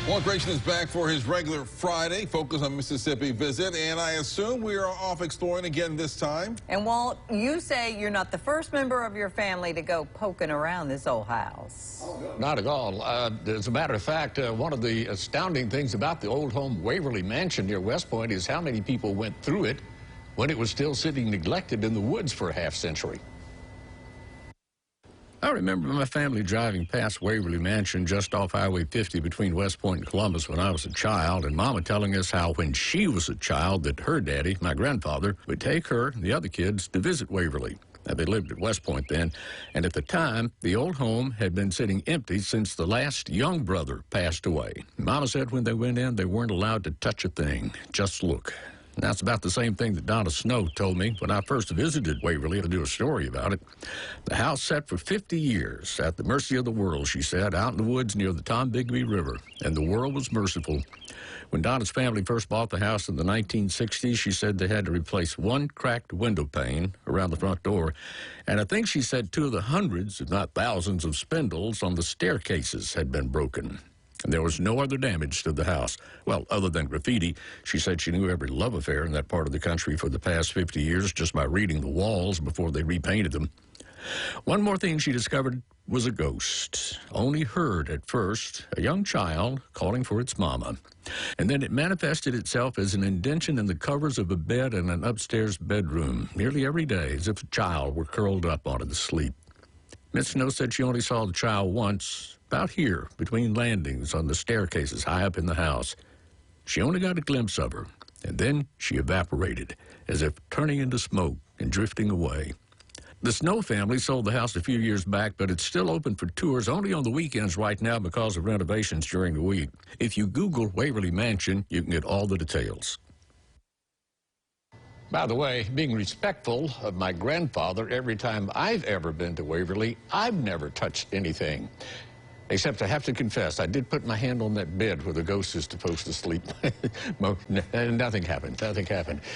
Well, Grayson is back for his regular Friday Focus on Mississippi visit, and I assume we are off exploring again this time. And Walt, you say you're not the first member of your family to go poking around this old house. Not at all. As a matter of fact, one of the astounding things about the old home Waverly mansion near West Point is how many people went through it when it was still sitting neglected in the woods for a half-century. I remember my family driving past Waverly Mansion just off Highway 50 between West Point and Columbus when I was a child, and Mama telling us how when she was a child that her daddy, my grandfather, would take her and the other kids to visit Waverly. Now, they lived at West Point then, and at the time, the old home had been sitting empty since the last young brother passed away. Mama said when they went in, they weren't allowed to touch a thing, just look. And that's about the same thing that Donna Snow told me when I first visited Waverly to do a story about it. The house sat for 50 years at the mercy of the world, she said, out in the woods near the Tombigbee River, and the world was merciful. When Donna's family first bought the house in the 1960s, she said they had to replace one cracked window pane around the front door, and I think she said 2 of the hundreds, if not thousands, of spindles on the staircases had been broken. And there was no other damage to the house. Well, other than graffiti. She said she knew every love affair in that part of the country for the past 50 years just by reading the walls before they repainted them. One more thing she discovered was a ghost. Only heard at first, a young child calling for its mama. And then it manifested itself as an indention in the covers of a bed in an upstairs bedroom, nearly every day, as if a child were curled up on it to sleep. Miss Snow said she only saw the child once, about here, between landings on the staircases high up in the house. She only got a glimpse of her, and then she evaporated, as if turning into smoke and drifting away. The Snow family sold the house a few years back, but it's still open for tours only on the weekends right now because of renovations during the week. If you Google Waverly Mansion, you can get all the details. By the way, being respectful of my grandfather, every time I've ever been to Waverly, I've never touched anything. Except I have to confess, I did put my hand on that bed where the ghost is supposed to sleep. Nothing happened. Nothing happened.